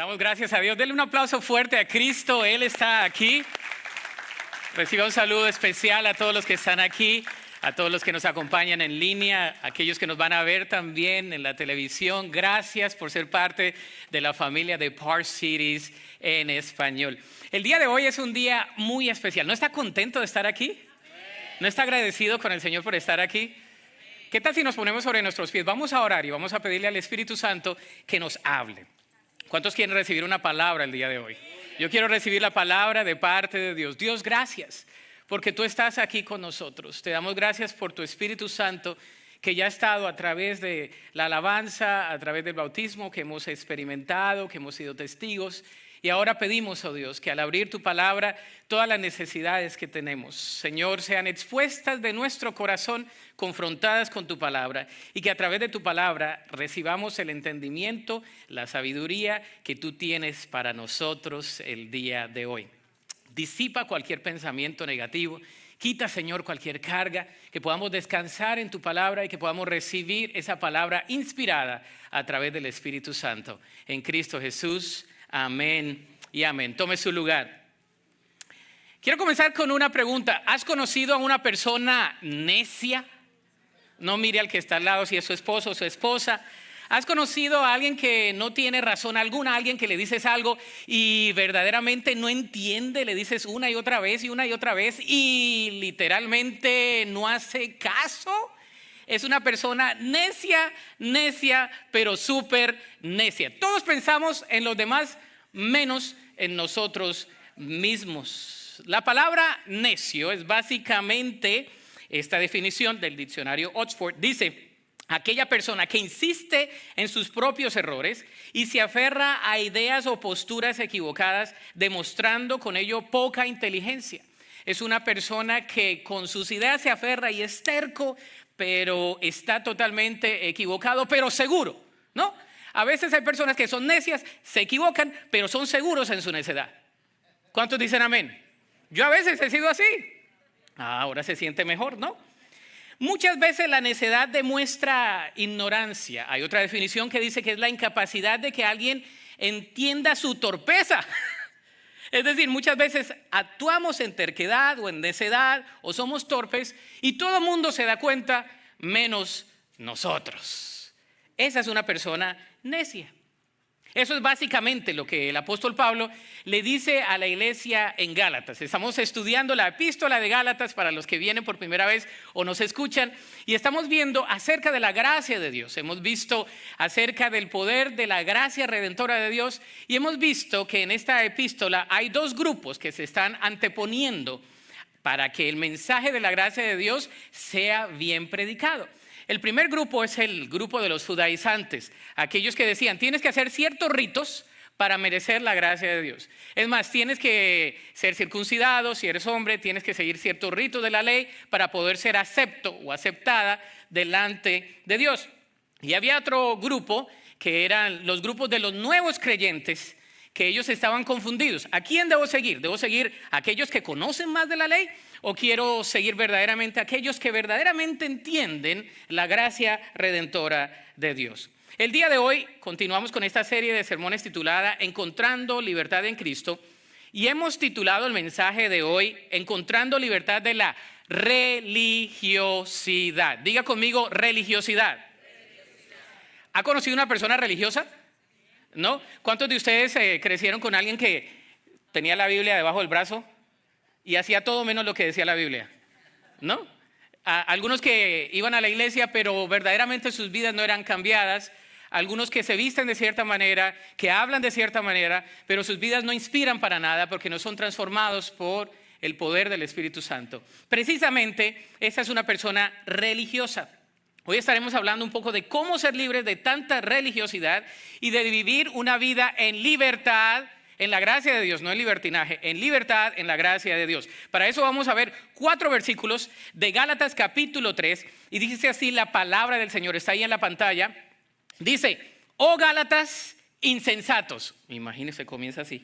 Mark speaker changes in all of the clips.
Speaker 1: Damos gracias a Dios. Denle un aplauso fuerte a Cristo. Él está aquí. Reciba un saludo especial a todos los que están aquí, a todos los que nos acompañan en línea, a aquellos que nos van a ver también en la televisión. Gracias por ser parte de la familia de Park Cities en español. El día de hoy es un día muy especial. ¿No está contento de estar aquí? ¿No está agradecido con el Señor por estar aquí? ¿Qué tal si nos ponemos sobre nuestros pies? Vamos a orar y vamos a pedirle al Espíritu Santo que nos hable. ¿Cuántos quieren recibir una palabra el día de hoy? Yo quiero recibir la palabra de parte de Dios. Dios, gracias porque tú estás aquí con nosotros. Te damos gracias por tu Espíritu Santo que ya ha estado a través de la alabanza, a través del bautismo que hemos experimentado, que hemos sido testigos. Y ahora pedimos, oh Dios, que al abrir tu palabra, todas las necesidades que tenemos, Señor, sean expuestas de nuestro corazón, confrontadas con tu palabra, y que a través de tu palabra recibamos el entendimiento, la sabiduría que tú tienes para nosotros el día de hoy. Disipa cualquier pensamiento negativo, quita, Señor, cualquier carga, que podamos descansar en tu palabra y que podamos recibir esa palabra inspirada a través del Espíritu Santo. En Cristo Jesús. Amén y amén. Tome su lugar. Quiero comenzar con una pregunta. ¿Has conocido a una persona necia? No mire al que está al lado si es su esposo o su esposa. ¿Has conocido a alguien que no tiene razón alguna? Alguien que le dices algo y verdaderamente no entiende, le dices una y otra vez y literalmente no hace caso. Es una persona necia, pero súper necia. Todos pensamos en los demás menos en nosotros mismos. La palabra necio es básicamente esta definición del diccionario Oxford. Dice, aquella persona que insiste en sus propios errores y se aferra a ideas o posturas equivocadas, demostrando con ello poca inteligencia. Es una persona que con sus ideas se aferra y es terco, pero está totalmente equivocado, pero seguro, ¿no? A veces hay personas que son necias, se equivocan, pero son seguros en su necedad. ¿Cuántos dicen amén? Yo a veces he sido así. Ahora se siente mejor, ¿no? Muchas veces la necedad demuestra ignorancia. Hay otra definición que dice que es la incapacidad de que alguien entienda su torpeza. Es decir, muchas veces actuamos en terquedad o en necedad o somos torpes y todo el mundo se da cuenta menos nosotros. Esa es una persona necia. Eso es básicamente lo que el apóstol Pablo le dice a la iglesia en Gálatas. Estamos estudiando la epístola de Gálatas para los que vienen por primera vez o nos escuchan y estamos viendo acerca de la gracia de Dios. Hemos visto acerca del poder de la gracia redentora de Dios y hemos visto que en esta epístola hay dos grupos que se están anteponiendo para que el mensaje de la gracia de Dios sea bien predicado. El primer grupo es el grupo de los judaizantes, aquellos que decían, tienes que hacer ciertos ritos para merecer la gracia de Dios. Es más, tienes que ser circuncidado, si eres hombre, tienes que seguir ciertos ritos de la ley para poder ser acepto o aceptada delante de Dios. Y había otro grupo que eran los grupos de los nuevos creyentes, que ellos estaban confundidos. ¿A quién debo seguir? ¿Debo seguir a aquellos que conocen más de la ley? ¿O quiero seguir verdaderamente a aquellos que verdaderamente entienden la gracia redentora de Dios? El día de hoy continuamos con esta serie de sermones titulada Encontrando libertad en Cristo. Y hemos titulado el mensaje de hoy Encontrando libertad de la religiosidad. Diga conmigo religiosidad. ¿Ha conocido una persona religiosa? ¿No? ¿Cuántos de ustedes crecieron con alguien que tenía la Biblia debajo del brazo y hacía todo menos lo que decía la Biblia? ¿No? Algunos que iban a la iglesia pero verdaderamente sus vidas no eran cambiadas. Algunos que se visten de cierta manera, que hablan de cierta manera, pero sus vidas no inspiran para nada porque no son transformados por el poder del Espíritu Santo. Precisamente esa es una persona religiosa. Hoy estaremos hablando un poco de cómo ser libres de tanta religiosidad y de vivir una vida en libertad, en la gracia de Dios, no en libertinaje, en libertad, en la gracia de Dios. Para eso vamos a ver 4 versículos de Gálatas capítulo 3 y dice así la palabra del Señor, está ahí en la pantalla. Dice, oh Gálatas insensatos, imagínense, comienza así.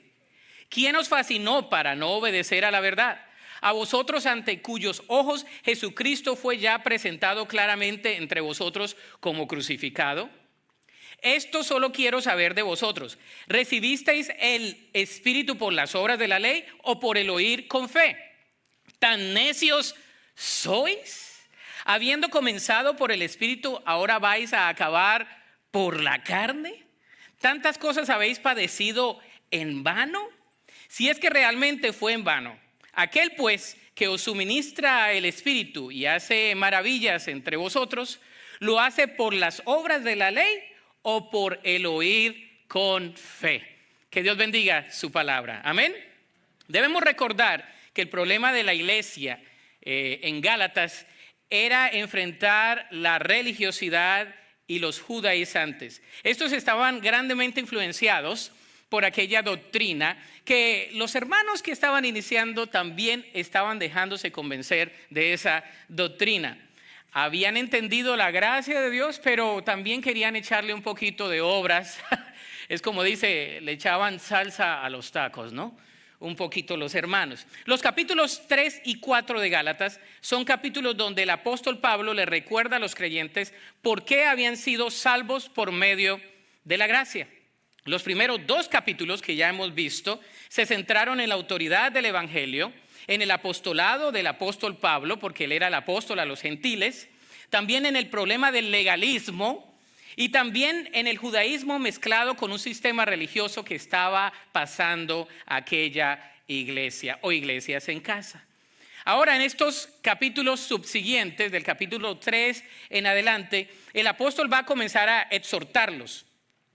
Speaker 1: ¿Quién os fascinó para no obedecer a la verdad? A vosotros ante cuyos ojos Jesucristo fue ya presentado claramente entre vosotros como crucificado. Esto solo quiero saber de vosotros. ¿Recibisteis el Espíritu por las obras de la ley o por el oír con fe? ¿Tan necios sois? Habiendo comenzado por el Espíritu, ¿ahora vais a acabar por la carne? ¿Tantas cosas habéis padecido en vano? Si es que realmente fue en vano. Aquel pues que os suministra el Espíritu y hace maravillas entre vosotros, ¿lo hace por las obras de la ley o por el oír con fe? Que Dios bendiga su palabra. Amén. Debemos recordar que el problema de la iglesia en Gálatas era enfrentar la religiosidad y los judaizantes. Estos estaban grandemente influenciados por aquella doctrina que los hermanos que estaban iniciando también estaban dejándose convencer de esa doctrina. Habían entendido la gracia de Dios, pero también querían echarle un poquito de obras. Es como dice, le echaban salsa a los tacos, ¿no? Un poquito los hermanos. Los capítulos 3 y 4 de Gálatas son capítulos donde el apóstol Pablo le recuerda a los creyentes por qué habían sido salvos por medio de la gracia. Los primeros 2 capítulos que ya hemos visto se centraron en la autoridad del evangelio, en el apostolado del apóstol Pablo, porque él era el apóstol a los gentiles, también en el problema del legalismo y también en el judaísmo mezclado con un sistema religioso que estaba pasando aquella iglesia o iglesias en casa. Ahora, en estos capítulos subsiguientes, del capítulo 3 en adelante, el apóstol va a comenzar a exhortarlos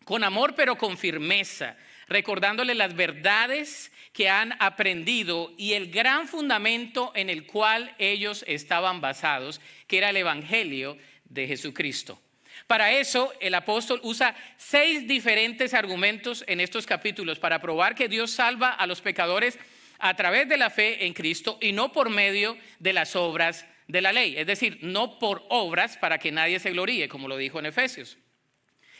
Speaker 1: con amor pero con firmeza, recordándoles las verdades que han aprendido y el gran fundamento en el cual ellos estaban basados, que era el evangelio de Jesucristo. Para eso, el apóstol usa 6 diferentes argumentos en estos capítulos para probar que Dios salva a los pecadores a través de la fe en Cristo y no por medio de las obras de la ley. Es decir, no por obras para que nadie se gloríe, como lo dijo en Efesios.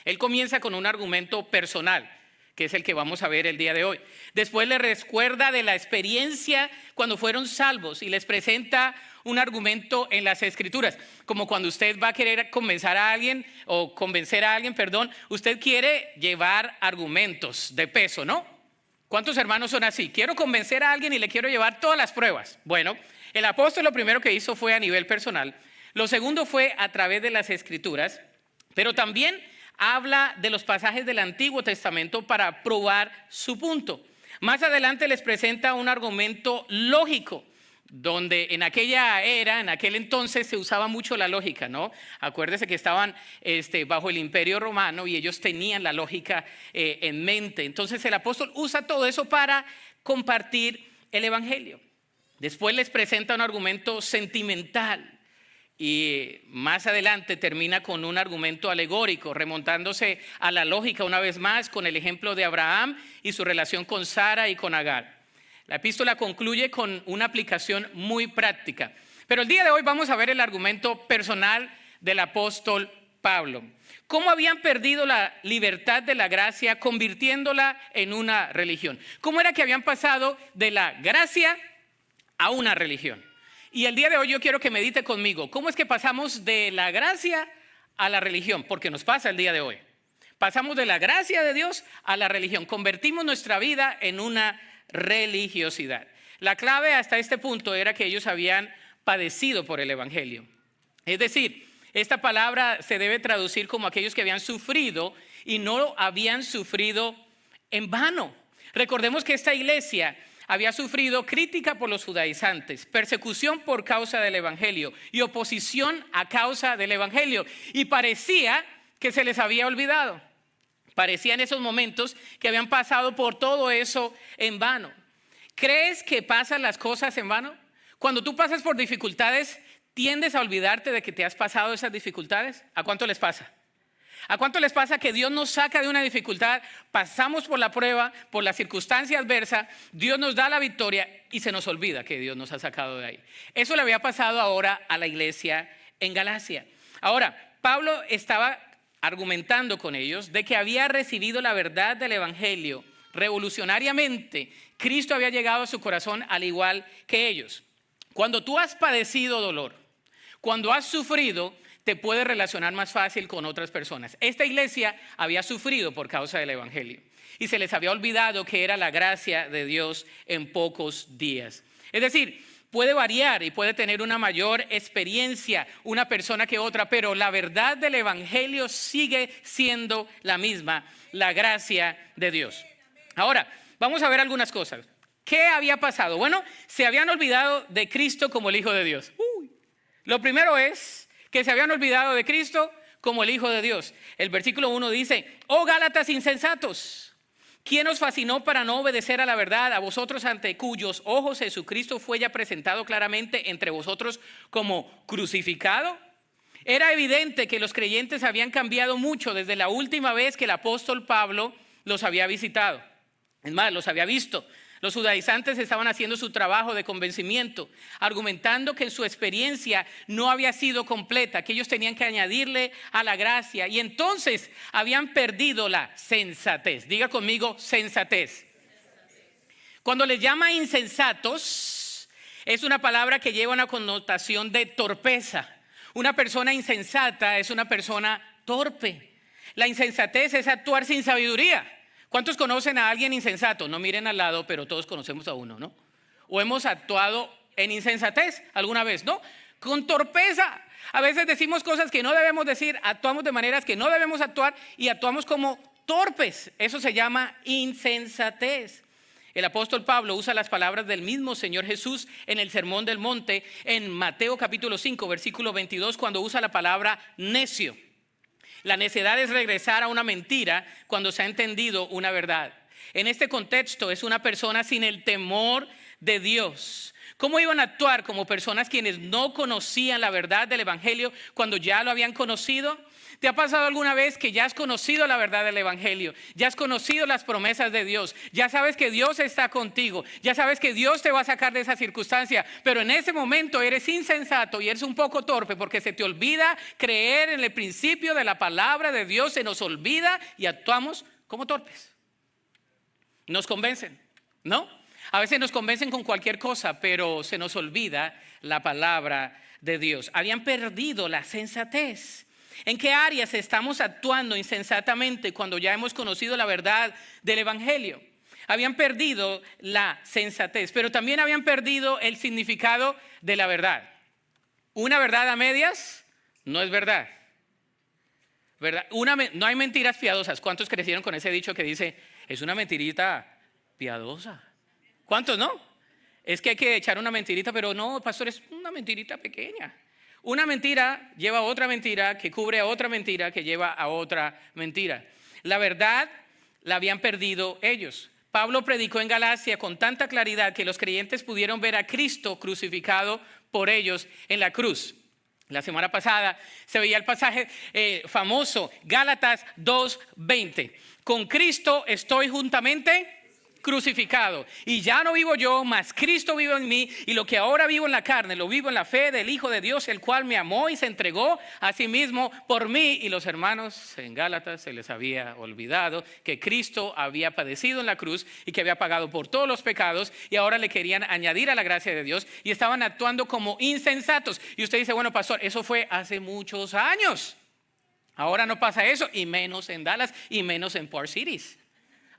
Speaker 1: Él comienza con un argumento personal, que es el que vamos a ver el día de hoy. Después les recuerda de la experiencia cuando fueron salvos y les presenta un argumento en las Escrituras. Como cuando usted va a querer convencer a alguien, usted quiere llevar argumentos de peso, ¿no? ¿Cuántos hermanos son así? Quiero convencer a alguien y le quiero llevar todas las pruebas. Bueno, el apóstol lo primero que hizo fue a nivel personal. Lo segundo fue a través de las Escrituras, pero también habla de los pasajes del Antiguo Testamento para probar su punto. Más adelante les presenta un argumento lógico, donde en aquella era, en aquel entonces se usaba mucho la lógica, ¿no? Acuérdese que estaban bajo el Imperio Romano y ellos tenían la lógica en mente. Entonces el apóstol usa todo eso para compartir el evangelio. Después les presenta un argumento sentimental. Y más adelante termina con un argumento alegórico, remontándose a la lógica una vez más con el ejemplo de Abraham y su relación con Sara y con Agar. La epístola concluye con una aplicación muy práctica. Pero el día de hoy vamos a ver el argumento personal del apóstol Pablo. ¿Cómo habían perdido la libertad de la gracia convirtiéndola en una religión? ¿Cómo era que habían pasado de la gracia a una religión? Y el día de hoy yo quiero que medite conmigo, ¿cómo es que pasamos de la gracia a la religión? Porque nos pasa el día de hoy. Pasamos de la gracia de Dios a la religión. Convertimos nuestra vida en una religiosidad. La clave hasta este punto era que ellos habían padecido por el evangelio. Es decir, esta palabra se debe traducir como aquellos que habían sufrido y no habían sufrido en vano. Recordemos que esta iglesia había sufrido crítica por los judaizantes, persecución por causa del evangelio y oposición a causa del evangelio. Y parecía que se les había olvidado. Parecía en esos momentos que habían pasado por todo eso en vano. ¿Crees que pasan las cosas en vano? Cuando tú pasas por dificultades, ¿tiendes a olvidarte de que te has pasado esas dificultades? ¿A cuánto les pasa? ¿A cuánto les pasa que Dios nos saca de una dificultad, pasamos por la prueba, por la circunstancia adversa, Dios nos da la victoria y se nos olvida que Dios nos ha sacado de ahí? Eso le había pasado ahora a la iglesia en Galacia. Ahora, Pablo estaba argumentando con ellos de que había recibido la verdad del evangelio revolucionariamente. Cristo había llegado a su corazón al igual que ellos. Cuando tú has padecido dolor, cuando has sufrido, te puedes relacionar más fácil con otras personas. Esta iglesia había sufrido por causa del evangelio y se les había olvidado que era la gracia de Dios en pocos días. Es decir, puede variar y puede tener una mayor experiencia una persona que otra, pero la verdad del evangelio sigue siendo la misma, la gracia de Dios. Ahora, vamos a ver algunas cosas. ¿Qué había pasado? Bueno, se habían olvidado de Cristo como el Hijo de Dios. Lo primero es que se habían olvidado de Cristo como el Hijo de Dios. El versículo 1 dice: oh Gálatas insensatos, ¿quién os fascinó para no obedecer a la verdad? A vosotros ante cuyos ojos Jesucristo fue ya presentado claramente entre vosotros como crucificado. Era evidente que los creyentes habían cambiado mucho desde la última vez que el apóstol Pablo los había visitado. Es más, los había visto. Los judaizantes estaban haciendo su trabajo de convencimiento, argumentando que su experiencia no había sido completa, que ellos tenían que añadirle a la gracia, y entonces habían perdido la sensatez. Diga conmigo, sensatez. Cuando les llama insensatos, es una palabra que lleva una connotación de torpeza. Una persona insensata es una persona torpe. La insensatez es actuar sin sabiduría. ¿Cuántos conocen a alguien insensato? No miren al lado, pero todos conocemos a uno, ¿no? ¿O hemos actuado en insensatez alguna vez? ¿No? Con torpeza. A veces decimos cosas que no debemos decir, actuamos de maneras que no debemos actuar y actuamos como torpes. Eso se llama insensatez. El apóstol Pablo usa las palabras del mismo Señor Jesús en el Sermón del Monte, en Mateo capítulo 5, versículo 22, cuando usa la palabra necio. La necedad es regresar a una mentira cuando se ha entendido una verdad. En este contexto es una persona sin el temor de Dios. ¿Cómo iban a actuar como personas quienes no conocían la verdad del evangelio cuando ya lo habían conocido? ¿Te ha pasado alguna vez que ya has conocido la verdad del evangelio? Ya has conocido las promesas de Dios. Ya sabes que Dios está contigo. Ya sabes que Dios te va a sacar de esa circunstancia. Pero en ese momento eres insensato y eres un poco torpe porque se te olvida creer en el principio de la palabra de Dios. Se nos olvida y actuamos como torpes. Nos convencen, ¿no? A veces nos convencen con cualquier cosa, pero se nos olvida la palabra de Dios. Habían perdido la sensatez. ¿En qué áreas estamos actuando insensatamente cuando ya hemos conocido la verdad del evangelio? Habían perdido la sensatez, pero también habían perdido el significado de la verdad. Una verdad a medias no es verdad. ¿Verdad? No hay mentiras piadosas. ¿Cuántos crecieron con ese dicho que dice, es una mentirita piadosa? ¿Cuántos no? Es que hay que echar una mentirita, pero no, pastor, es una mentirita pequeña. Una mentira lleva a otra mentira que cubre a otra mentira que lleva a otra mentira. La verdad la habían perdido ellos. Pablo predicó en Galacia con tanta claridad que los creyentes pudieron ver a Cristo crucificado por ellos en la cruz. La semana pasada se veía el pasaje famoso, Gálatas 2:20. Con Cristo estoy juntamente crucificado, y ya no vivo yo, mas Cristo vive en mí, y lo que ahora vivo en la carne, lo vivo en la fe del Hijo de Dios, el cual me amó y se entregó a sí mismo por mí. Y los hermanos en Gálatas se les había olvidado que Cristo había padecido en la cruz y que había pagado por todos los pecados, y ahora le querían añadir a la gracia de Dios y estaban actuando como insensatos. Y usted dice, bueno, pastor, eso fue hace muchos años. Ahora no pasa eso, y menos en Dallas y menos en Park Cities.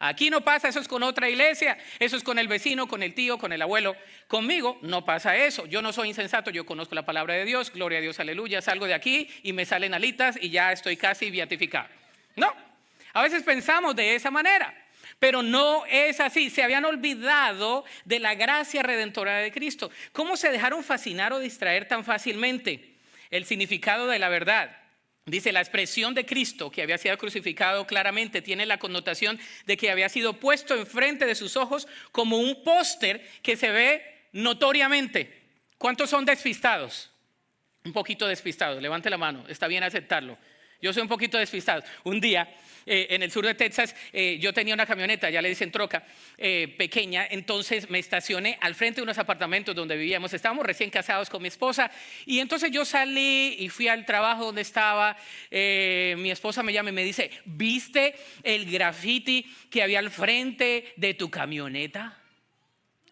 Speaker 1: Aquí no pasa, eso es con otra iglesia, eso es con el vecino, con el tío, con el abuelo. Conmigo no pasa eso. Yo no soy insensato, yo conozco la palabra de Dios, gloria a Dios, aleluya. Salgo de aquí y me salen alitas y ya estoy casi beatificado. No, a veces pensamos de esa manera, pero no es así. Se habían olvidado de la gracia redentora de Cristo. ¿Cómo se dejaron fascinar o distraer tan fácilmente? El significado de la verdad. Dice, la expresión de Cristo que había sido crucificado claramente tiene la connotación de que había sido puesto enfrente de sus ojos como un póster que se ve notoriamente. ¿Cuántos son despistados? Un poquito despistados, levante la mano, está bien aceptarlo. Yo soy un poquito despistado. Un día en el sur de Texas yo tenía una camioneta, ya le dicen troca, pequeña. Entonces me estacioné al frente de unos apartamentos donde vivíamos. Estábamos recién casados con mi esposa. Y entonces yo salí y fui al trabajo donde estaba. Mi esposa me llama y me dice, ¿viste el graffiti que había al frente de tu camioneta?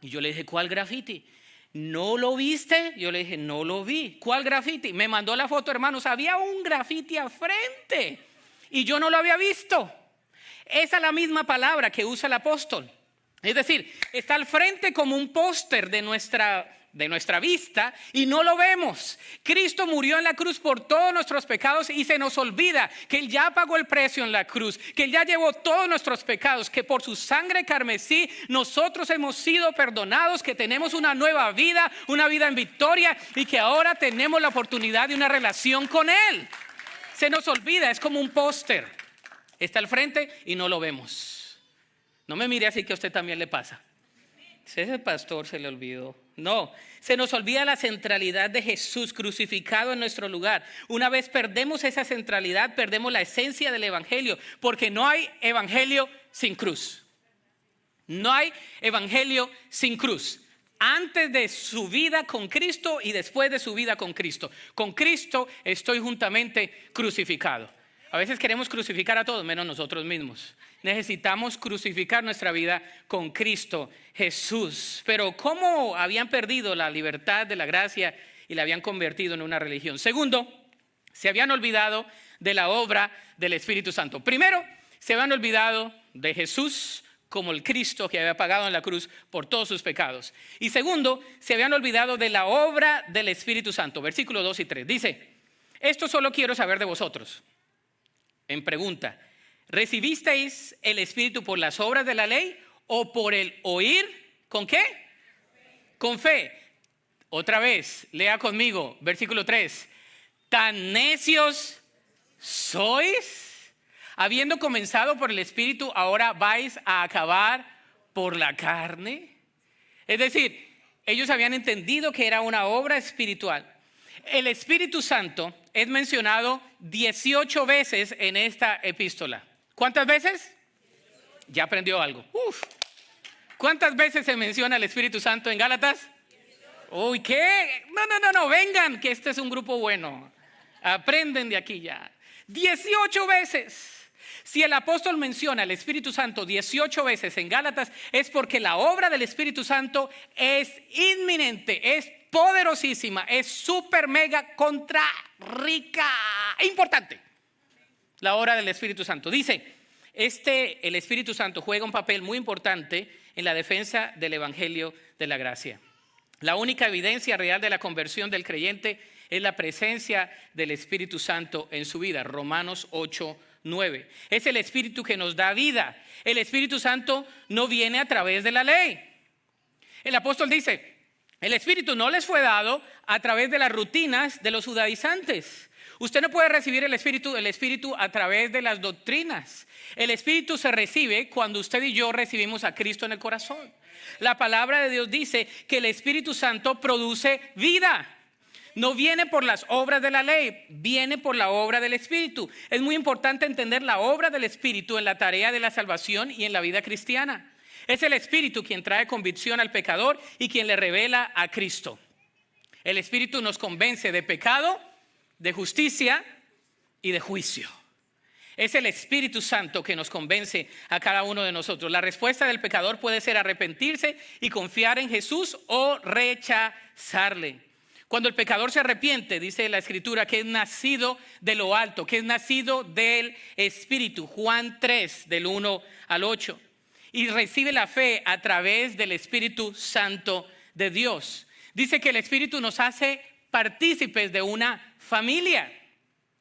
Speaker 1: Y yo le dije, ¿cuál graffiti? ¿no lo viste? Yo le dije, no lo vi. ¿Cuál grafiti? Me mandó la foto, hermanos. Había un grafiti al frente y yo no lo había visto. Esa es la misma palabra que usa el apóstol. Es decir, está al frente como un póster de nuestra vista y no lo vemos. Cristo murió en la cruz por todos nuestros pecados y se nos olvida que Él ya pagó el precio en la cruz, que Él ya llevó todos nuestros pecados, que por su sangre carmesí nosotros hemos sido perdonados, que tenemos una nueva vida, una vida en victoria y que ahora tenemos la oportunidad de una relación con Él. Se nos olvida, es como un póster. Está al frente y no lo vemos. No me mire así, que a usted también le pasa. Ese pastor se le olvidó. No, se nos olvida la centralidad de Jesús crucificado en nuestro lugar. Una vez perdemos esa centralidad, perdemos la esencia del evangelio, porque no hay evangelio sin cruz. No hay evangelio sin cruz. Antes de su vida con Cristo y después de su vida con Cristo. Con Cristo estoy juntamente crucificado. A veces queremos crucificar a todos, menos nosotros mismos. Necesitamos crucificar nuestra vida con Cristo Jesús. Pero ¿cómo habían perdido la libertad de la gracia y la habían convertido en una religión? Segundo, se habían olvidado de la obra del Espíritu Santo. Primero, se habían olvidado de Jesús como el Cristo que había pagado en la cruz por todos sus pecados. Y segundo, se habían olvidado de la obra del Espíritu Santo. Versículos 2 y 3. Dice, esto solo quiero saber de vosotros. En pregunta, ¿recibisteis el Espíritu por las obras de la ley o por el oír? ¿Con qué? Con fe. Otra vez, lea conmigo, versículo 3. ¿Tan necios sois? Habiendo comenzado por el Espíritu, ¿ahora vais a acabar por la carne? Es decir, ellos habían entendido que era una obra espiritual. El Espíritu Santo es mencionado 18 veces en esta epístola. ¿Cuántas veces? Ya aprendió algo. ¿Cuántas veces se menciona el Espíritu Santo en Gálatas? Uy, ¿qué? No, vengan, que este es un grupo bueno. Aprenden de aquí ya. 18 veces. Si el apóstol menciona el Espíritu Santo 18 veces en Gálatas, es porque la obra del Espíritu Santo es inminente, es poderosísima, es súper mega contra rica, importante. La obra del Espíritu Santo. Dice, el Espíritu Santo juega un papel muy importante en la defensa del Evangelio de la gracia. La única evidencia real de la conversión del creyente es la presencia del Espíritu Santo en su vida. Romanos 8:9. Es el Espíritu que nos da vida. El Espíritu Santo no viene a través de la ley. El apóstol dice, el Espíritu no les fue dado a través de las rutinas de los judaizantes. Usted no puede recibir el Espíritu a través de las doctrinas. El Espíritu se recibe cuando usted y yo recibimos a Cristo en el corazón. La palabra de Dios dice que el Espíritu Santo produce vida. No viene por las obras de la ley, viene por la obra del Espíritu. Es muy importante entender la obra del Espíritu en la tarea de la salvación y en la vida cristiana. Es el Espíritu quien trae convicción al pecador y quien le revela a Cristo. El Espíritu nos convence de pecado, de justicia y de juicio. Es el Espíritu Santo que nos convence a cada uno de nosotros. La respuesta del pecador puede ser arrepentirse y confiar en Jesús o rechazarle. Cuando el pecador se arrepiente, dice la Escritura, que es nacido de lo alto, que es nacido del Espíritu. Juan 3, del 1 al 8. Y recibe la fe a través del Espíritu Santo de Dios. Dice que el Espíritu nos hace partícipes de una familia.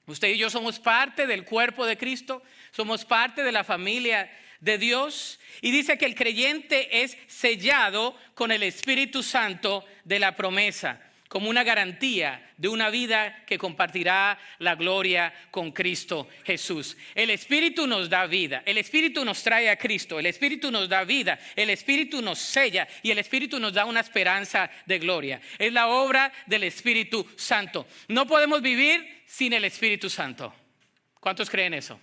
Speaker 1: Usted y yo somos parte del cuerpo de Cristo, somos parte de la familia de Dios. Y dice que el creyente es sellado con el Espíritu Santo de la promesa, como una garantía de una vida que compartirá la gloria con Cristo Jesús. El Espíritu nos da vida, el Espíritu nos trae a Cristo, el Espíritu nos da vida, el Espíritu nos sella y el Espíritu nos da una esperanza de gloria. Es la obra del Espíritu Santo. No podemos vivir sin el Espíritu Santo. ¿Cuántos creen eso?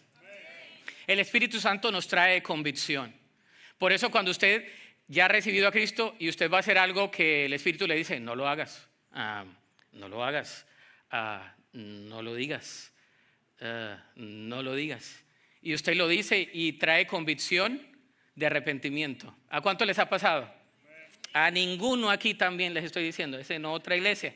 Speaker 1: El Espíritu Santo nos trae convicción. Por eso cuando usted ya ha recibido a Cristo y usted va a hacer algo que el Espíritu le dice, no lo hagas. No lo hagas, no lo digas, no lo digas. Y usted lo dice y trae convicción de arrepentimiento. ¿A cuánto les ha pasado? A ninguno aquí también les estoy diciendo, es en otra iglesia.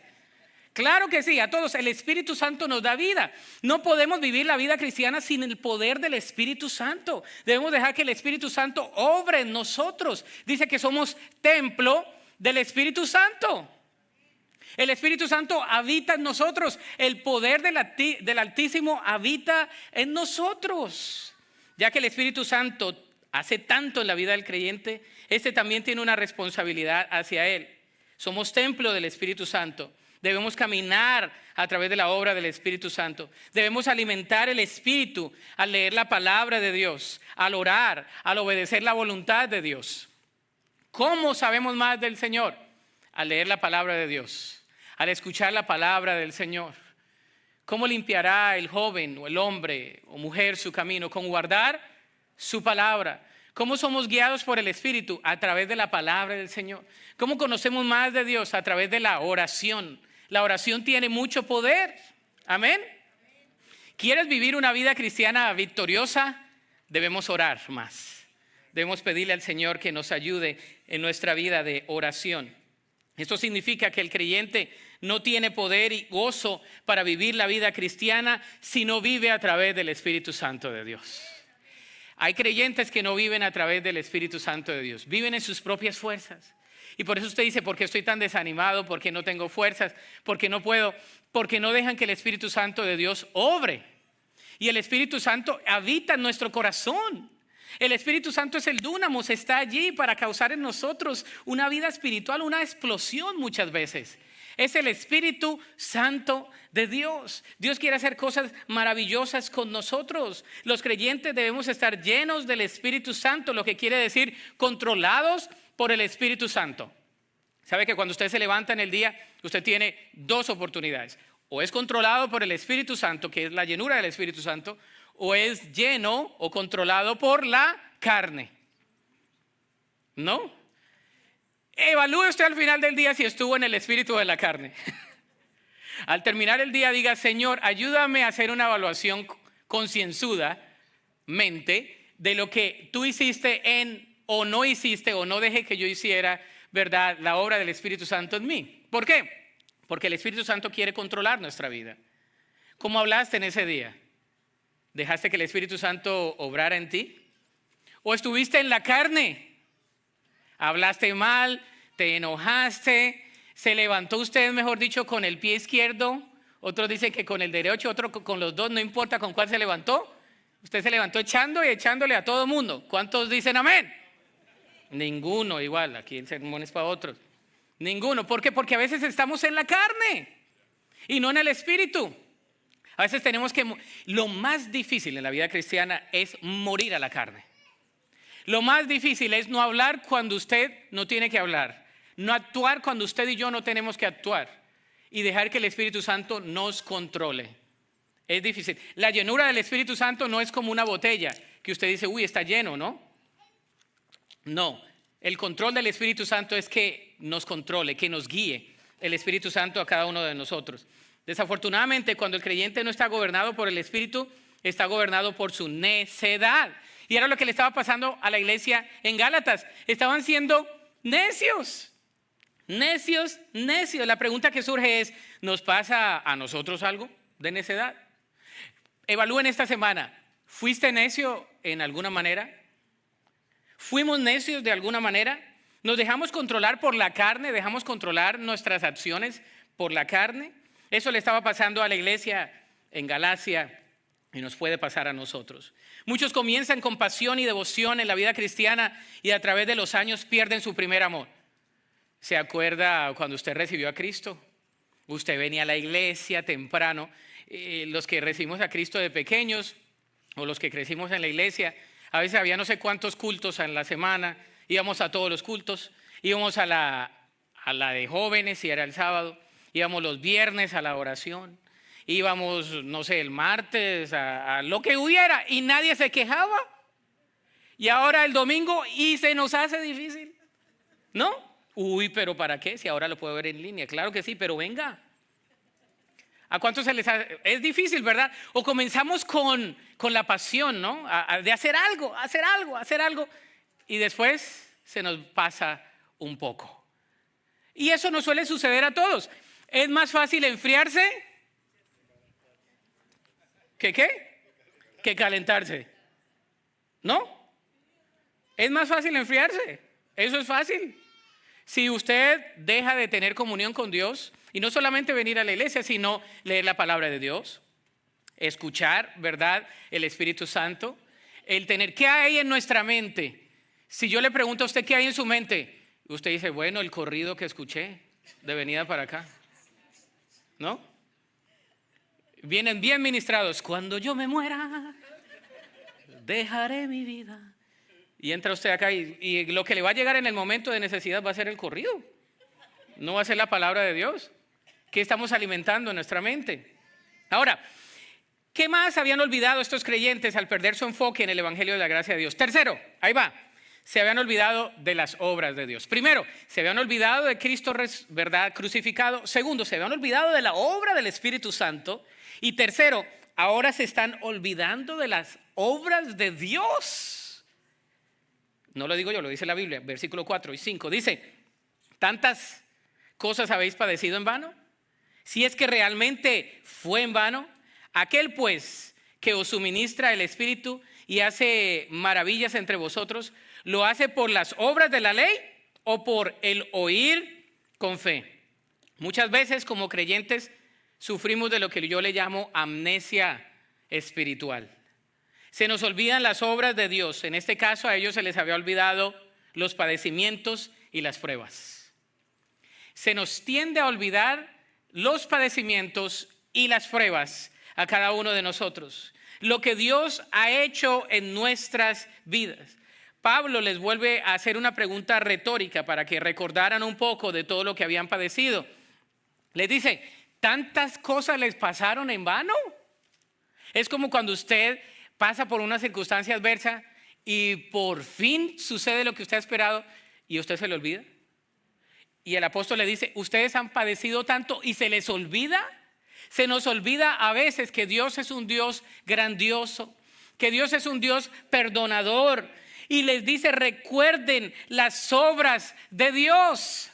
Speaker 1: Claro que sí, a todos. El Espíritu Santo nos da vida. No podemos vivir la vida cristiana sin el poder del Espíritu Santo. Debemos dejar que el Espíritu Santo obre en nosotros. Dice que somos templo del Espíritu Santo. El Espíritu Santo habita en nosotros. El poder del Altísimo habita en nosotros. Ya que el Espíritu Santo hace tanto en la vida del creyente, este también tiene una responsabilidad hacia él. Somos templo del Espíritu Santo. Debemos caminar a través de la obra del Espíritu Santo. Debemos alimentar el Espíritu al leer la palabra de Dios, al orar, al obedecer la voluntad de Dios. ¿Cómo sabemos más del Señor? Al leer la palabra de Dios, al escuchar la palabra del Señor. ¿Cómo limpiará el joven o el hombre o mujer su camino? Con guardar su palabra. ¿Cómo somos guiados por el Espíritu? A través de la palabra del Señor. ¿Cómo conocemos más de Dios? A través de la oración. La oración tiene mucho poder. Amén. ¿Quieres vivir una vida cristiana victoriosa? Debemos orar más. Debemos pedirle al Señor que nos ayude en nuestra vida de oración. Esto significa que el creyente no tiene poder y gozo para vivir la vida cristiana si no vive a través del Espíritu Santo de Dios. Hay creyentes que no viven a través del Espíritu Santo de Dios. Viven en sus propias fuerzas. Y por eso usted dice, ¿por qué estoy tan desanimado? ¿Por qué no tengo fuerzas? ¿Por qué no puedo? Porque no dejan que el Espíritu Santo de Dios obre. Y el Espíritu Santo habita en nuestro corazón. El Espíritu Santo es el dúnamos, está allí para causar en nosotros una vida espiritual, una explosión muchas veces. Es el Espíritu Santo de Dios. Dios quiere hacer cosas maravillosas con nosotros. Los creyentes debemos estar llenos del Espíritu Santo, lo que quiere decir controlados por el Espíritu Santo. ¿Sabe que cuando usted se levanta en el día, usted tiene dos oportunidades? O es controlado por el Espíritu Santo, que es la llenura del Espíritu Santo, o es lleno o controlado por la carne. ¿No? Evalúe usted al final del día si estuvo en el espíritu o en la carne. Al terminar el día diga, Señor, ayúdame a hacer una evaluación concienzudamente de lo que tú hiciste o no hiciste o no dejé que yo hiciera, ¿verdad? La obra del Espíritu Santo en mí. ¿Por qué? Porque el Espíritu Santo quiere controlar nuestra vida. ¿Cómo hablaste en ese día? ¿Dejaste que el Espíritu Santo obrara en ti? ¿O estuviste en la carne? Hablaste mal, te enojaste, se levantó usted, mejor dicho, con el pie izquierdo. Otros dicen que con el derecho, otro con los dos, no importa con cuál se levantó. Usted se levantó echando y echándole a todo mundo. ¿Cuántos dicen amén? Ninguno, igual, aquí el sermón es para otros. Ninguno. ¿Por qué? Porque a veces estamos en la carne y no en el espíritu. A veces tenemos que... Lo más difícil en la vida cristiana es morir a la carne. Lo más difícil es no hablar cuando usted no tiene que hablar. No actuar cuando usted y yo no tenemos que actuar. Y dejar que el Espíritu Santo nos controle. Es difícil. La llenura del Espíritu Santo no es como una botella que usted dice, uy, está lleno, ¿no? No. El control del Espíritu Santo es que nos controle, que nos guíe el Espíritu Santo a cada uno de nosotros. Desafortunadamente, cuando el creyente no está gobernado por el Espíritu, está gobernado por su necedad. Y era lo que le estaba pasando a la iglesia en Gálatas. Estaban siendo necios. Necios, necios. La pregunta que surge es, ¿nos pasa a nosotros algo de necedad? Evalúen esta semana. ¿Fuiste necio en alguna manera? ¿Fuimos necios de alguna manera? ¿Nos dejamos controlar por la carne? ¿Dejamos controlar nuestras acciones por la carne? Eso le estaba pasando a la iglesia en Galacia y nos puede pasar a nosotros. Muchos comienzan con pasión y devoción en la vida cristiana y a través de los años pierden su primer amor. ¿Se acuerda cuando usted recibió a Cristo? Usted venía a la iglesia temprano. Los que recibimos a Cristo de pequeños o los que crecimos en la iglesia, a veces había no sé cuántos cultos en la semana. Íbamos a todos los cultos. Íbamos a la de jóvenes si era el sábado. Íbamos los viernes a la oración. Íbamos, no sé, el martes a lo que hubiera y nadie se quejaba. Y ahora el domingo y se nos hace difícil, ¿no? Uy, pero ¿para qué? Si ahora lo puedo ver en línea. Claro que sí, pero venga. ¿A cuántos se les hace? Es difícil, ¿verdad? O comenzamos con la pasión, ¿no? De hacer algo. Y después se nos pasa un poco. Y eso nos suele suceder a todos. Es más fácil enfriarse que calentarse. ¿No? Es más fácil enfriarse. Eso es fácil. Si usted deja de tener comunión con Dios, y no solamente venir a la iglesia, sino leer la palabra de Dios, escuchar, ¿verdad?, el Espíritu Santo, el tener, ¿qué hay en nuestra mente? Si yo le pregunto a usted qué hay en su mente, usted dice, bueno, el corrido que escuché de venida para acá, ¿no? Vienen bien ministrados. Cuando yo me muera, dejaré mi vida. Y entra usted acá y lo que le va a llegar en el momento de necesidad va a ser el corrido. No va a ser la palabra de Dios. ¿Qué estamos alimentando en nuestra mente? Ahora, ¿qué más habían olvidado estos creyentes al perder su enfoque en el Evangelio de la gracia de Dios? Tercero, ahí va. Se habían olvidado de las obras de Dios. Primero, se habían olvidado de Cristo, ¿verdad?, crucificado. Segundo, se habían olvidado de la obra del Espíritu Santo. Y tercero, ahora se están olvidando de las obras de Dios. No lo digo yo, lo dice la Biblia, versículo 4 y 5. Dice, ¿tantas cosas habéis padecido en vano? Si es que realmente fue en vano, aquel pues que os suministra el Espíritu y hace maravillas entre vosotros, ¿lo hace por las obras de la ley o por el oír con fe? Muchas veces como creyentes sufrimos de lo que yo le llamo amnesia espiritual. Se nos olvidan las obras de Dios. En este caso a ellos se les había olvidado los padecimientos y las pruebas. Se nos tiende a olvidar los padecimientos y las pruebas a cada uno de nosotros. Lo que Dios ha hecho en nuestras vidas. Pablo les vuelve a hacer una pregunta retórica para que recordaran un poco de todo lo que habían padecido. Les dice, ¿tantas cosas les pasaron en vano? Es como cuando usted pasa por una circunstancia adversa y por fin sucede lo que usted ha esperado y a usted se le olvida. Y el apóstol le dice, ustedes han padecido tanto y se les olvida. Se nos olvida a veces que Dios es un Dios grandioso, que Dios es un Dios perdonador. Y les dice, recuerden las obras de Dios.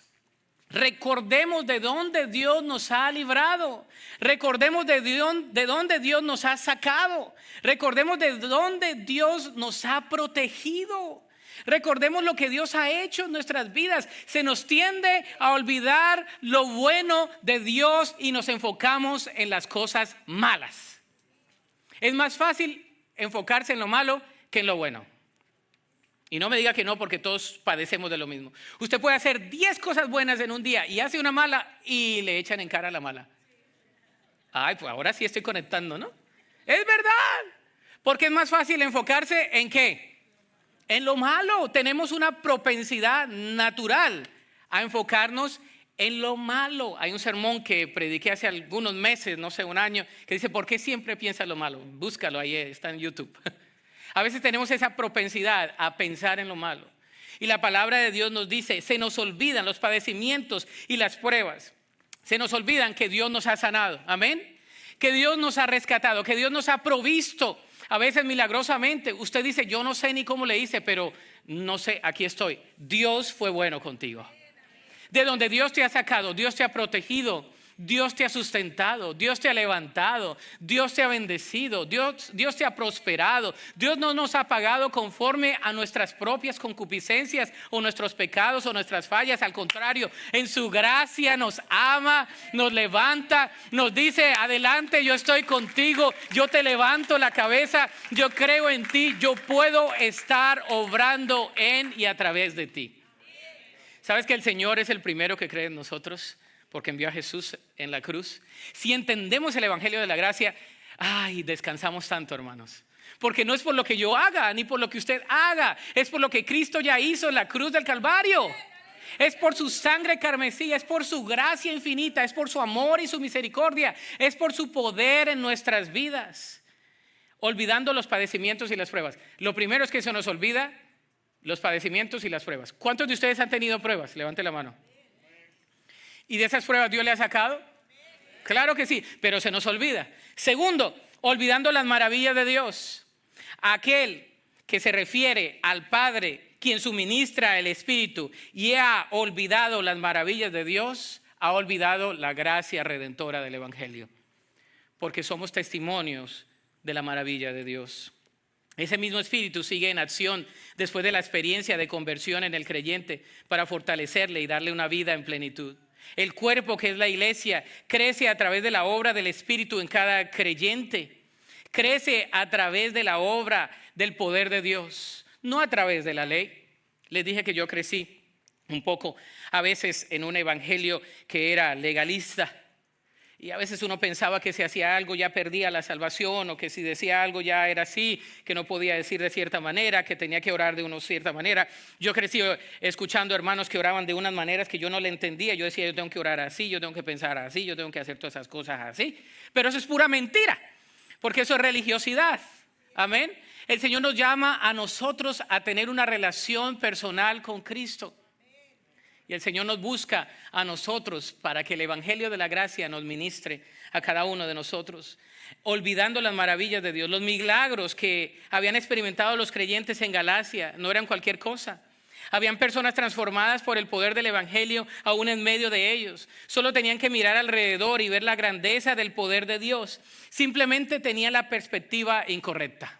Speaker 1: Recordemos de dónde Dios nos ha librado. Recordemos de dónde Dios nos ha sacado. Recordemos de dónde Dios nos ha protegido. Recordemos lo que Dios ha hecho en nuestras vidas. Se nos tiende a olvidar lo bueno de Dios y nos enfocamos en las cosas malas. Es más fácil enfocarse en lo malo que en lo bueno. Y no me diga que no, porque todos padecemos de lo mismo. Usted puede hacer 10 cosas buenas en un día y hace una mala y le echan en cara la mala. Ay, pues ahora sí estoy conectando, ¿no? Es verdad. Porque es más fácil enfocarse en ¿qué? En lo malo. Tenemos una propensidad natural a enfocarnos en lo malo. Hay un sermón que prediqué hace algunos meses, no sé, un año, que dice, ¿por qué siempre piensas lo malo? Búscalo, ahí está en YouTube. A veces tenemos esa propensidad a pensar en lo malo. Y la palabra de Dios nos dice, se nos olvidan los padecimientos y las pruebas. Se nos olvidan que Dios nos ha sanado. Amén. Que Dios nos ha rescatado, que Dios nos ha provisto. A veces milagrosamente, usted dice, yo no sé ni cómo le hice, pero no sé, aquí estoy. Dios fue bueno contigo. De donde Dios te ha sacado, Dios te ha protegido. Dios te ha sustentado, Dios te ha levantado, Dios te ha bendecido, Dios te ha prosperado. Dios no nos ha pagado conforme a nuestras propias concupiscencias o nuestros pecados o nuestras fallas. Al contrario, en su gracia nos ama, nos levanta, nos dice, adelante, yo estoy contigo, yo te levanto la cabeza, yo creo en ti, yo puedo estar obrando en y a través de ti. ¿Sabes que el Señor es el primero que cree en nosotros? Porque envió a Jesús en la cruz. Si entendemos el Evangelio de la gracia, ay, descansamos tanto, hermanos. Porque no es por lo que yo haga, ni por lo que usted haga. Es por lo que Cristo ya hizo en la cruz del Calvario. Es por su sangre carmesí, es por su gracia infinita, es por su amor y su misericordia, es por su poder en nuestras vidas. Olvidando los padecimientos y las pruebas. Lo primero es que se nos olvida los padecimientos y las pruebas. ¿Cuántos de ustedes han tenido pruebas? Levante la mano. ¿Y de esas pruebas Dios le ha sacado? Claro que sí, pero se nos olvida. Segundo, olvidando las maravillas de Dios. Aquel que se refiere al Padre, quien suministra el Espíritu y ha olvidado las maravillas de Dios, ha olvidado la gracia redentora del Evangelio, porque somos testimonios de la maravilla de Dios. Ese mismo Espíritu sigue en acción después de la experiencia de conversión en el creyente para fortalecerle y darle una vida en plenitud. El cuerpo, que es la iglesia, crece a través de la obra del Espíritu en cada creyente. Crece a través de la obra del poder de Dios, no a través de la ley. Les dije que yo crecí un poco a veces en un evangelio que era legalista. Y a veces uno pensaba que si hacía algo ya perdía la salvación, o que si decía algo ya era así, que no podía decir de cierta manera, que tenía que orar de una cierta manera. Yo crecí escuchando hermanos que oraban de unas maneras que yo no le entendía. Yo decía, yo tengo que orar así, yo tengo que pensar así, yo tengo que hacer todas esas cosas así. Pero eso es pura mentira, porque eso es religiosidad. Amén. El Señor nos llama a nosotros a tener una relación personal con Cristo. Y el Señor nos busca a nosotros para que el Evangelio de la gracia nos ministre a cada uno de nosotros, olvidando las maravillas de Dios. Los milagros que habían experimentado los creyentes en Galacia no eran cualquier cosa. Habían personas transformadas por el poder del Evangelio aún en medio de ellos. Solo tenían que mirar alrededor y ver la grandeza del poder de Dios. Simplemente tenían la perspectiva incorrecta.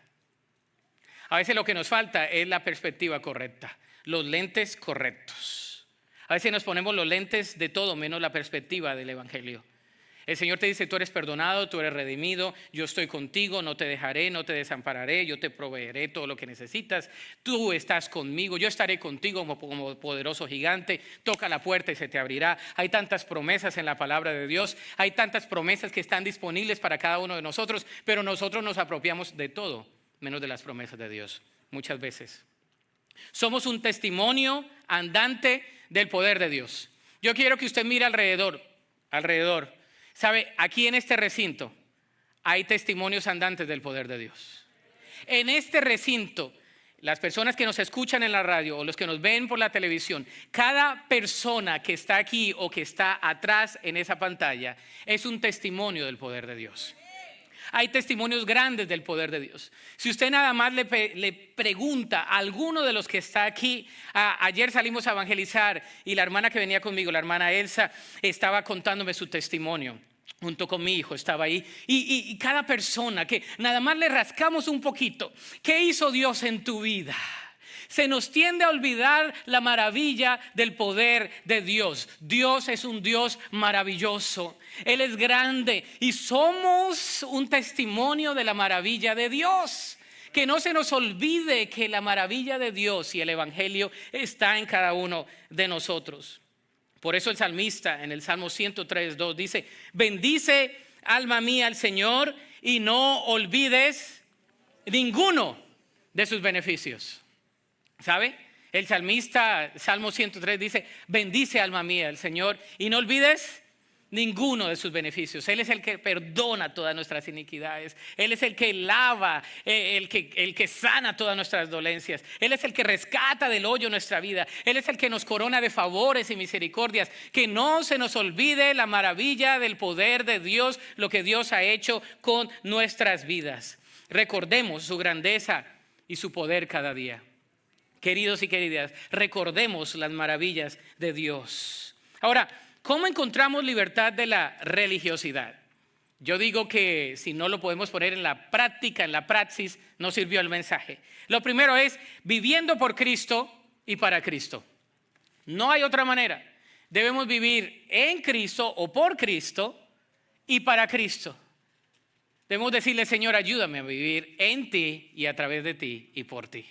Speaker 1: A veces lo que nos falta es la perspectiva correcta, los lentes correctos. A veces nos ponemos los lentes de todo menos la perspectiva del Evangelio. El Señor te dice, tú eres perdonado, tú eres redimido, yo estoy contigo, no te dejaré, no te desampararé, yo te proveeré todo lo que necesitas, tú estás conmigo, yo estaré contigo como poderoso gigante, toca la puerta y se te abrirá. Hay tantas promesas en la palabra de Dios, hay tantas promesas que están disponibles para cada uno de nosotros, pero nosotros nos apropiamos de todo, menos de las promesas de Dios, muchas veces. Somos un testimonio andante del poder de Dios. Yo quiero que usted mire alrededor. ¿Sabe? Aquí en este recinto hay testimonios andantes del poder de Dios. En este recinto, las personas que nos escuchan en la radio o los que nos ven por la televisión, cada persona que está aquí o que está atrás en esa pantalla es un testimonio del poder de Dios. Hay testimonios grandes del poder de Dios. Si usted nada más le pregunta a alguno de los que está aquí, ayer salimos a evangelizar y la hermana que venía conmigo, la hermana Elsa, estaba contándome su testimonio. Junto con mi hijo estaba ahí y cada persona que nada más le rascamos un poquito, ¿qué hizo Dios en tu vida? Se nos tiende a olvidar la maravilla del poder de Dios. Dios es un Dios maravilloso. Él es grande y somos un testimonio de la maravilla de Dios. Que no se nos olvide que la maravilla de Dios y el Evangelio está en cada uno de nosotros. Por eso el salmista en el Salmo 103:2 dice, bendice alma mía al Señor y no olvides ninguno de sus beneficios. ¿Sabe? El salmista, Salmo 103 dice, bendice alma mía al Señor y no olvides ninguno de sus beneficios. Él es el que perdona todas nuestras iniquidades. Él es el que lava, el que sana todas nuestras dolencias. Él es el que rescata del hoyo nuestra vida. Él es el que nos corona de favores y misericordias. Que no se nos olvide la maravilla del poder de Dios, lo que Dios ha hecho con nuestras vidas. Recordemos su grandeza y su poder cada día. Queridos y queridas, recordemos las maravillas de Dios. Ahora, ¿cómo encontramos libertad de la religiosidad? Yo digo que si no lo podemos poner en la práctica, en la praxis, no sirvió el mensaje. Lo primero es viviendo por Cristo y para Cristo. No hay otra manera. Debemos vivir en Cristo o por Cristo y para Cristo. Debemos decirle, Señor, ayúdame a vivir en ti y a través de ti y por ti.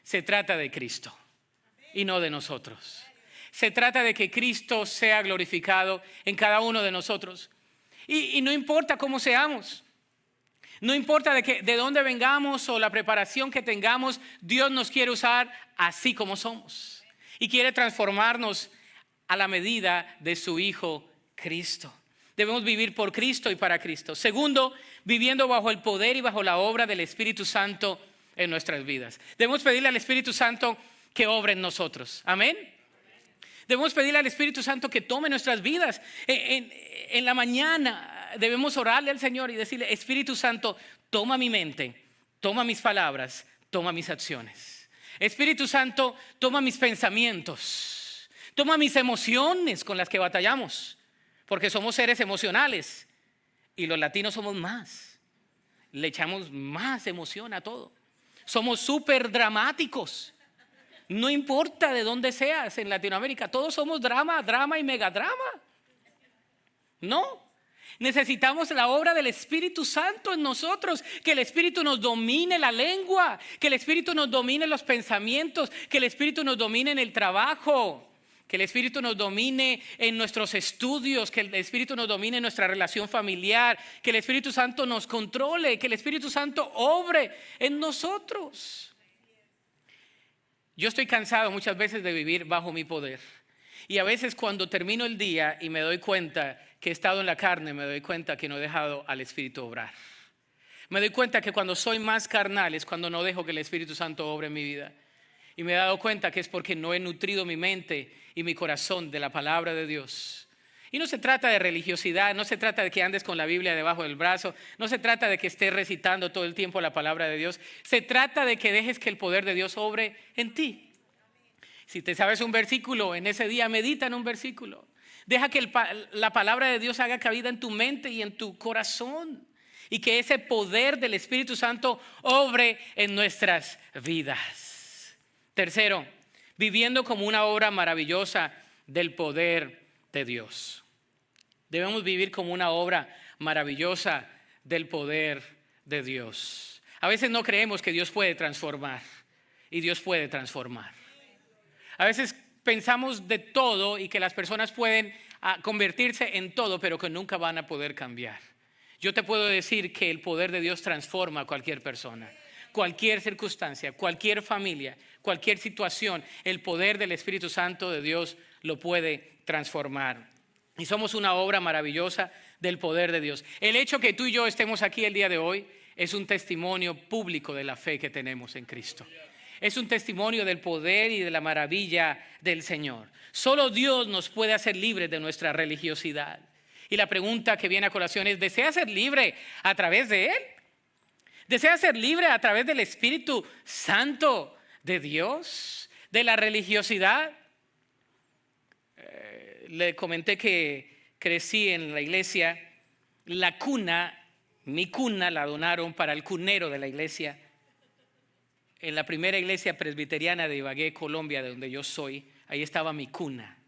Speaker 1: Se trata de Cristo y no de nosotros. Se trata de que Cristo sea glorificado en cada uno de nosotros. Y no importa cómo seamos. No importa de dónde vengamos o la preparación que tengamos. Dios nos quiere usar así como somos. Y quiere transformarnos a la medida de su Hijo Cristo. Debemos vivir por Cristo y para Cristo. Segundo, viviendo bajo el poder y bajo la obra del Espíritu Santo en nuestras vidas. Debemos pedirle al Espíritu Santo que obre en nosotros. Amén. Debemos pedirle al Espíritu Santo que tome nuestras vidas. En la mañana debemos orarle al Señor y decirle, Espíritu Santo, toma mi mente, toma mis palabras, toma mis acciones. Espíritu Santo, toma mis pensamientos. Toma mis emociones con las que batallamos. Porque somos seres emocionales. Y los latinos somos más. Le echamos más emoción a todo. Somos súper dramáticos. No importa de dónde seas en Latinoamérica. Todos somos drama, drama y megadrama. No. Necesitamos la obra del Espíritu Santo en nosotros, que el Espíritu nos domine la lengua, que el Espíritu nos domine los pensamientos, que el Espíritu nos domine en el trabajo, que el Espíritu nos domine en nuestros estudios, que el Espíritu nos domine en nuestra relación familiar, que el Espíritu Santo nos controle, que el Espíritu Santo obre en nosotros. Yo estoy cansado muchas veces de vivir bajo mi poder. Y a veces cuando termino el día y me doy cuenta que he estado en la carne, me doy cuenta que no he dejado al Espíritu obrar. Me doy cuenta que cuando soy más carnal es cuando no dejo que el Espíritu Santo obre en mi vida. Y me he dado cuenta que es porque no he nutrido mi mente y mi corazón de la palabra de Dios. Y no se trata de religiosidad, no se trata de que andes con la Biblia debajo del brazo, no se trata de que estés recitando todo el tiempo la palabra de Dios. Se trata de que dejes que el poder de Dios obre en ti. Si te sabes un versículo, en ese día medita en un versículo. Deja que la palabra de Dios haga cabida en tu mente y en tu corazón. Y que ese poder del Espíritu Santo obre en nuestras vidas. Tercero, viviendo como una obra maravillosa del poder de Dios. Debemos vivir como una obra maravillosa del poder de Dios. A veces no creemos que Dios puede transformar. Y Dios puede transformar. A veces pensamos de todo y que las personas pueden convertirse en todo, pero que nunca van a poder cambiar. Yo te puedo decir que el poder de Dios transforma a cualquier persona, cualquier circunstancia, cualquier familia, cualquier situación. El poder del Espíritu Santo de Dios lo puede transformar. Y somos una obra maravillosa del poder de Dios. El hecho que tú y yo estemos aquí el día de hoy es un testimonio público de la fe que tenemos en Cristo. Es un testimonio del poder y de la maravilla del Señor. Solo Dios nos puede hacer libres de nuestra religiosidad. Y la pregunta que viene a colación es, ¿desea ser libre a través de Él? ¿Desea ser libre a través del Espíritu Santo de Dios? ¿De la religiosidad? Le comenté que crecí en la iglesia. La cuna, mi cuna, la donaron para el cunero de la iglesia. En la primera iglesia presbiteriana de Ibagué, Colombia, de donde yo soy, ahí estaba mi cuna.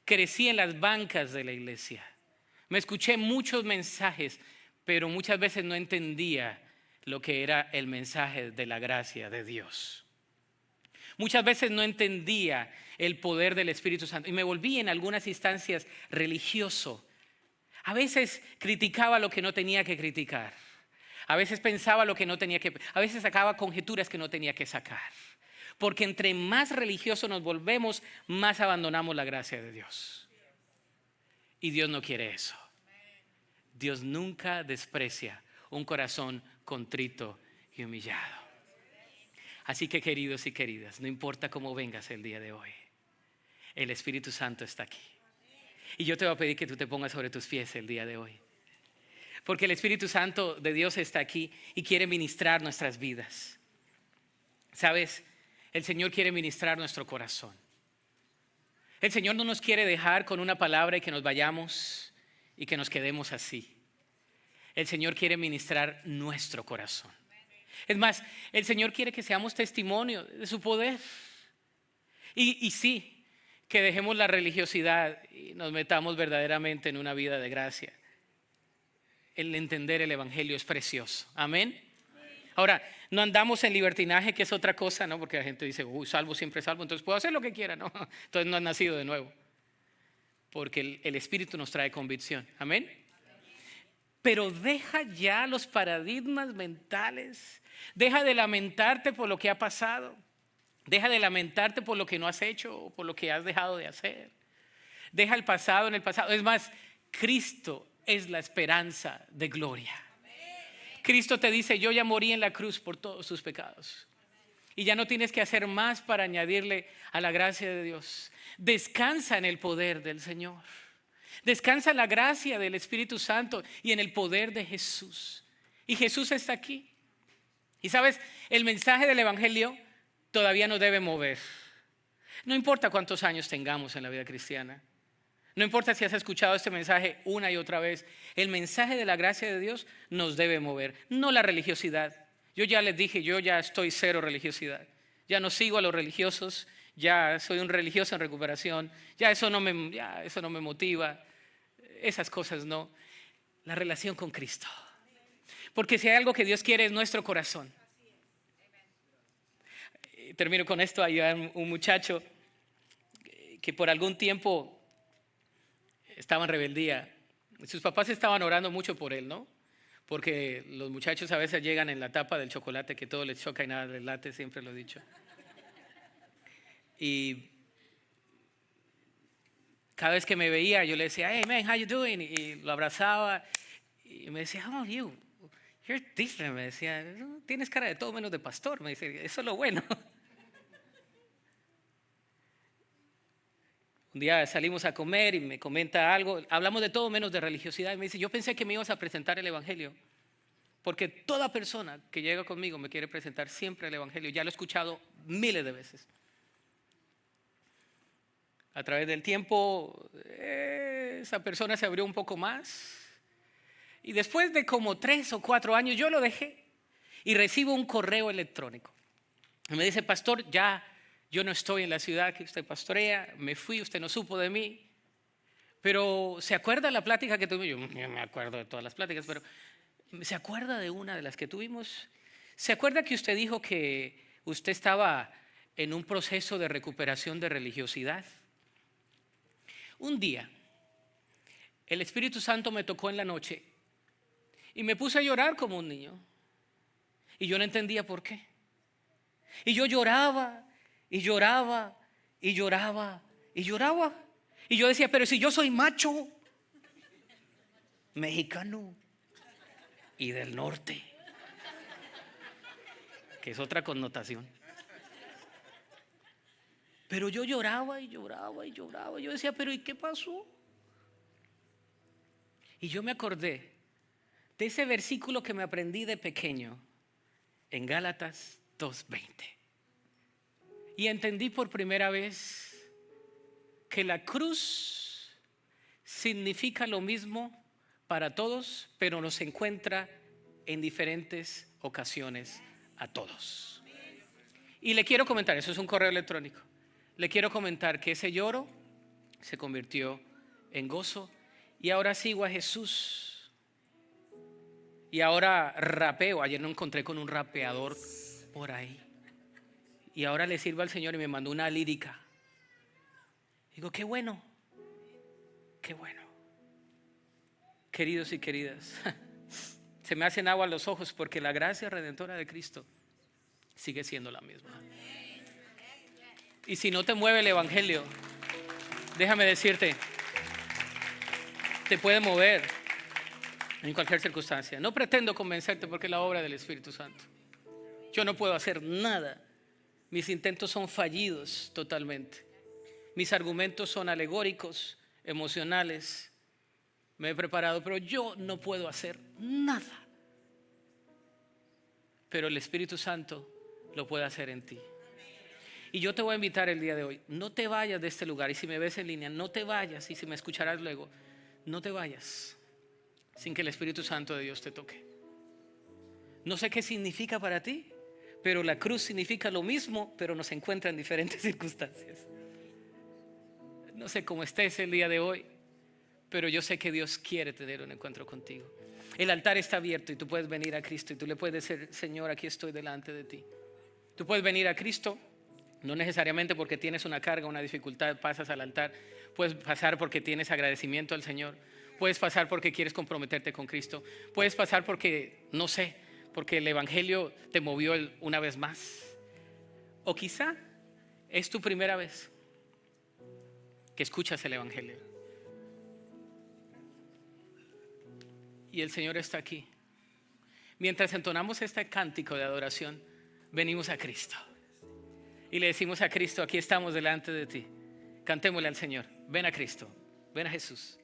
Speaker 1: Crecí en las bancas de la iglesia. Me escuché muchos mensajes, pero muchas veces no entendía lo que era el mensaje de la gracia de Dios. Muchas veces no entendía el poder del Espíritu Santo y me volví en algunas instancias religioso. A veces criticaba lo que no tenía que criticar. A veces pensaba lo que no tenía que, a veces sacaba conjeturas que no tenía que sacar. Porque entre más religiosos nos volvemos, más abandonamos la gracia de Dios. Y Dios no quiere eso. Dios nunca desprecia un corazón contrito y humillado. Así que queridos y queridas, no importa cómo vengas el día de hoy, el Espíritu Santo está aquí. Y yo te voy a pedir que tú te pongas sobre tus pies el día de hoy. Porque el Espíritu Santo de Dios está aquí y quiere ministrar nuestras vidas. ¿Sabes? El Señor quiere ministrar nuestro corazón. El Señor no nos quiere dejar con una palabra y que nos vayamos y que nos quedemos así. El Señor quiere ministrar nuestro corazón. Es más, el Señor quiere que seamos testimonio de su poder. Y sí, que dejemos la religiosidad y nos metamos verdaderamente en una vida de gracia. El entender el evangelio es precioso. Amén. Ahora, no andamos en libertinaje, que es otra cosa, ¿no? Porque la gente dice, salvo siempre salvo, entonces puedo hacer lo que quiera, ¿no? Entonces no has nacido de nuevo. Porque el Espíritu nos trae convicción. Amén. Pero deja ya los paradigmas mentales. Deja de lamentarte por lo que ha pasado. Deja de lamentarte por lo que no has hecho o por lo que has dejado de hacer. Deja el pasado en el pasado. Es más, Cristo es la esperanza de gloria. Cristo te dice, yo ya morí en la cruz por todos tus pecados. Y ya no tienes que hacer más para añadirle a la gracia de Dios. Descansa en el poder del Señor. Descansa en la gracia del Espíritu Santo y en el poder de Jesús. Y Jesús está aquí. Y sabes, el mensaje del Evangelio todavía nos debe mover. No importa cuántos años tengamos en la vida cristiana. No importa si has escuchado este mensaje una y otra vez. El mensaje de la gracia de Dios nos debe mover, no la religiosidad. Yo ya les dije, yo ya estoy cero religiosidad. Ya no sigo a los religiosos, ya soy un religioso en recuperación. Ya eso no me motiva. Esas cosas no. La relación con Cristo. Porque si hay algo que Dios quiere es nuestro corazón. Termino con esto. Hay un muchacho que por algún tiempo estaba en rebeldía. Sus papás estaban orando mucho por él, ¿no? Porque los muchachos a veces llegan en la tapa del chocolate que todo les choca y nada les late, siempre lo he dicho. Y cada vez que me veía yo le decía, hey man, how you doing? Y lo abrazaba y me decía, how are you? You're different. Me decía, tienes cara de todo menos de pastor. Me dice, eso es lo bueno. Un día salimos a comer y me comenta algo, hablamos de todo menos de religiosidad y me dice, yo pensé que me ibas a presentar el Evangelio, porque toda persona que llega conmigo me quiere presentar siempre el Evangelio, ya lo he escuchado miles de veces. A través del tiempo, esa persona se abrió un poco más y después de como 3 o 4 años yo lo dejé y recibo un correo electrónico. Y me dice, pastor, ya yo no estoy en la ciudad que usted pastorea, me fui, usted no supo de mí. Pero ¿se acuerda la plática que tuvimos? Yo me acuerdo de todas las pláticas, pero ¿se acuerda de una de las que tuvimos? ¿Se acuerda que usted dijo que usted estaba en un proceso de recuperación de religiosidad? Un día, el Espíritu Santo me tocó en la noche y me puse a llorar como un niño. Y yo no entendía por qué. Y yo lloraba. Y lloraba, y lloraba, y lloraba. Y yo decía, pero si yo soy macho, mexicano y del norte, que es otra connotación. Pero yo lloraba y lloraba y lloraba. Yo decía, pero ¿y qué pasó? Y yo me acordé de ese versículo que me aprendí de pequeño en Gálatas 2:20. Y entendí por primera vez que la cruz significa lo mismo para todos, pero nos encuentra en diferentes ocasiones a todos. Y le quiero comentar, eso es un correo electrónico, le quiero comentar que ese lloro se convirtió en gozo y ahora sigo a Jesús. Y ahora rapeo, ayer me encontré con un rapeador por ahí. Y ahora le sirvo al Señor y me mandó una lírica. Digo, qué bueno, qué bueno. Queridos y queridas, se me hacen agua los ojos porque la gracia redentora de Cristo sigue siendo la misma. Y si no te mueve el Evangelio, déjame decirte, te puede mover en cualquier circunstancia. No pretendo convencerte porque es la obra del Espíritu Santo. Yo no puedo hacer nada. Mis intentos son fallidos totalmente. Mis argumentos son alegóricos, emocionales. Me he preparado, pero yo no puedo hacer nada. Pero el Espíritu Santo lo puede hacer en ti. Y yo te voy a invitar el día de hoy. No te vayas de este lugar. Y si me ves en línea, no te vayas. Y si me escucharás luego, no te vayas sin que el Espíritu Santo de Dios te toque. No sé qué significa para ti, pero la cruz significa lo mismo, pero nos encuentra en diferentes circunstancias. No sé cómo estés el día de hoy, pero yo sé que Dios quiere tener un encuentro contigo. El altar está abierto y tú puedes venir a Cristo y tú le puedes decir, Señor, aquí estoy delante de ti. Tú puedes venir a Cristo, no necesariamente porque tienes una carga, una dificultad, pasas al altar. Puedes pasar porque tienes agradecimiento al Señor. Puedes pasar porque quieres comprometerte con Cristo. Puedes pasar porque, no sé, porque el Evangelio te movió una vez más. O quizá es tu primera vez que escuchas el Evangelio. Y el Señor está aquí. Mientras entonamos este cántico de adoración, venimos a Cristo. Y le decimos a Cristo, aquí estamos delante de ti. Cantémosle al Señor, ven a Cristo, ven a Jesús.